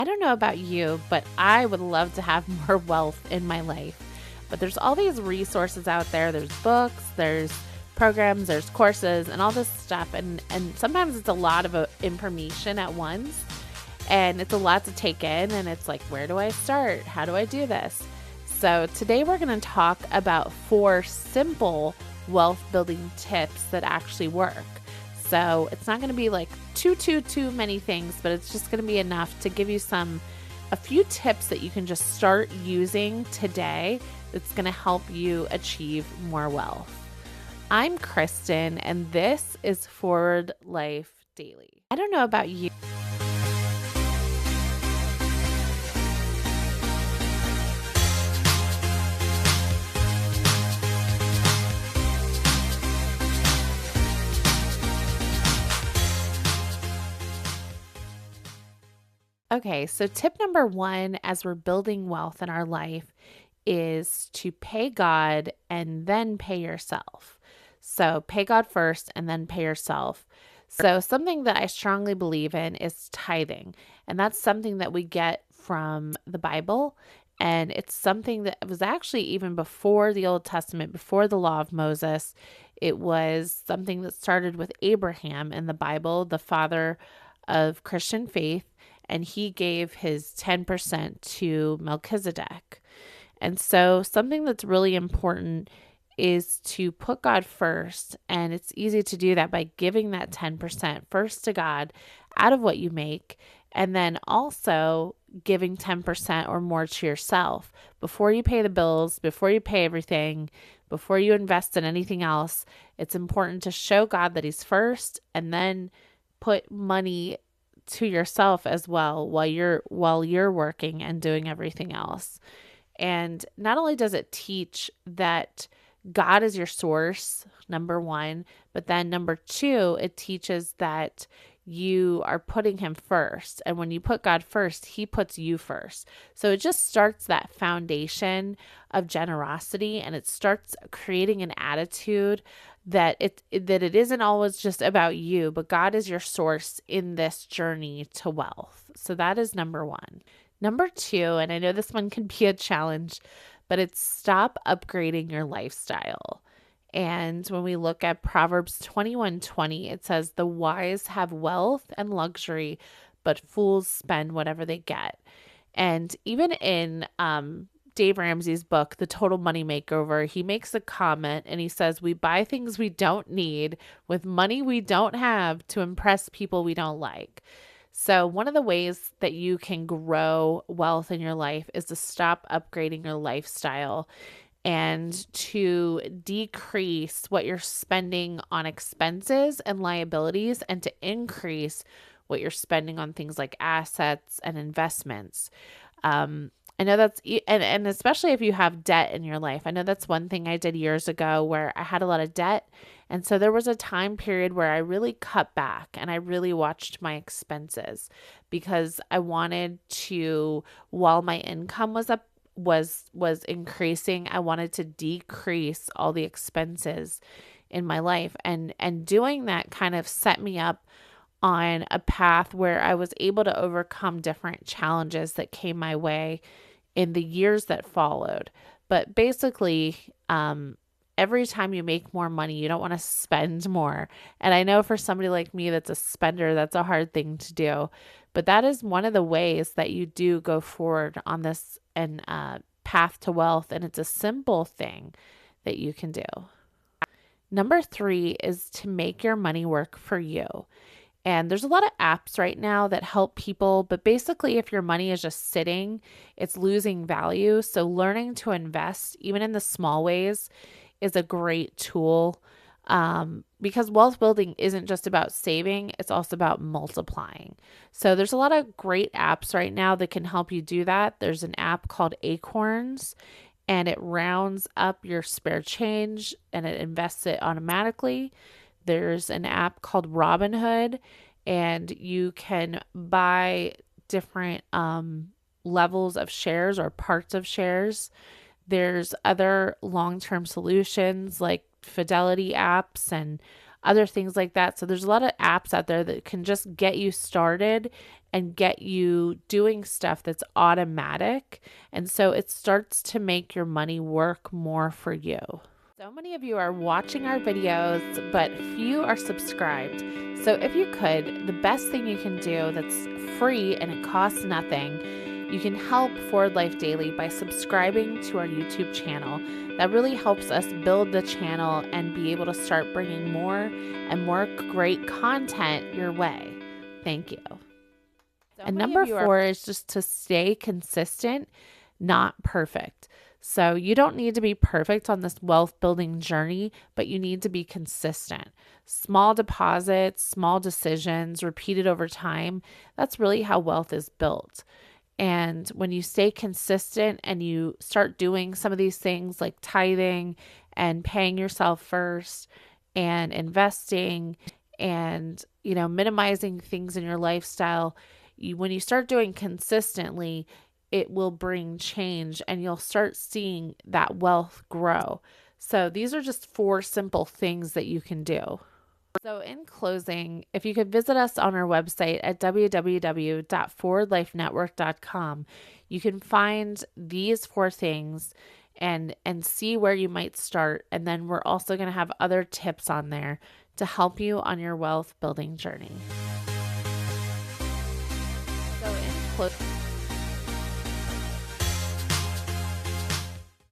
I don't know about you, but I would love to have more wealth in my life. But there's all these resources out there. There's books, there's programs, there's courses, and all this stuff. And sometimes it's a lot of information at once, and it's a lot to take in. And it's like, where do I start? How do I do this? So today we're going to talk about 4 simple wealth building tips that actually work. So it's not going to be like too many things, but it's just going to be enough to give you a few tips that you can just start using today that's going to help you achieve more wealth. I'm Kristen, and this is Forward Life Daily. I don't know about you. Okay, so tip number 1 as we're building wealth in our life is to pay God and then pay yourself. So pay God first and then pay yourself. So something that I strongly believe in is tithing. And that's something that we get from the Bible. And it's something that was actually even before the Old Testament, before the law of Moses. It was something that started with Abraham in the Bible, the father of Christian faith. And he gave his 10% to Melchizedek. And so something that's really important is to put God first. And it's easy to do that by giving that 10% first to God out of what you make. And then also giving 10% or more to yourself before you pay the bills, before you pay everything, before you invest in anything else. It's important to show God that he's first and then put money to yourself as well while you're working and doing everything else. And not only does it teach that God is your source, number 1, but then number 2, it teaches that you are putting him first. And when you put God first, he puts you first. So it just starts that foundation of generosity, and it starts creating an attitude that it isn't always just about you, but God is your source in this journey to wealth. So that is number 1. Number 2, and I know this one can be a challenge, but it's stop upgrading your lifestyle. And when we look at Proverbs 21:20, it says, "The wise have wealth and luxury, but fools spend whatever they get." And even in Dave Ramsey's book, The Total Money Makeover, he makes a comment and he says, "We buy things we don't need with money we don't have to impress people we don't like." So one of the ways that you can grow wealth in your life is to stop upgrading your lifestyle and to decrease what you're spending on expenses and liabilities and to increase what you're spending on things like assets and investments. I know that's, and especially if you have debt in your life. I know that's one thing I did years ago where I had a lot of debt. And so there was a time period where I really cut back and I really watched my expenses because I wanted to, while my income was increasing, I wanted to decrease all the expenses in my life. And doing that kind of set me up on a path where I was able to overcome different challenges that came my way in the years that followed. But basically, every time you make more money, you don't want to spend more. And I know for somebody like me that's a spender, that's a hard thing to do. But that is one of the ways that you do go forward on this and path to wealth. And it's a simple thing that you can do. Number 3 is to make your money work for you. And there's a lot of apps right now that help people, but basically if your money is just sitting, it's losing value. So learning to invest, even in the small ways, is a great tool because wealth building isn't just about saving, it's also about multiplying. So there's a lot of great apps right now that can help you do that. There's an app called Acorns, and it rounds up your spare change and it invests it automatically. There's an app called Robinhood, and you can buy different levels of shares or parts of shares. There's other long-term solutions like Fidelity apps and other things like that. So there's a lot of apps out there that can just get you started and get you doing stuff that's automatic. And so it starts to make your money work more for you. So many of you are watching our videos, but few are subscribed. So if you could, the best thing you can do that's free and it costs nothing, you can help Forward Life Daily by subscribing to our YouTube channel. That really helps us build the channel and be able to start bringing more and more great content your way. Thank you. And number 4 is just to stay consistent, not perfect. So you don't need to be perfect on this wealth building journey, but you need to be consistent. Small deposits, small decisions, repeated over time. That's really how wealth is built. And when you stay consistent and you start doing some of these things like tithing and paying yourself first and investing and, minimizing things in your lifestyle, when you start doing consistently, it will bring change and you'll start seeing that wealth grow. So these are just 4 simple things that you can do. So in closing, if you could visit us on our website at www.forwardlifenetwork.com, you can find these 4 things and see where you might start. And then we're also going to have other tips on there to help you on your wealth building journey. So in closing,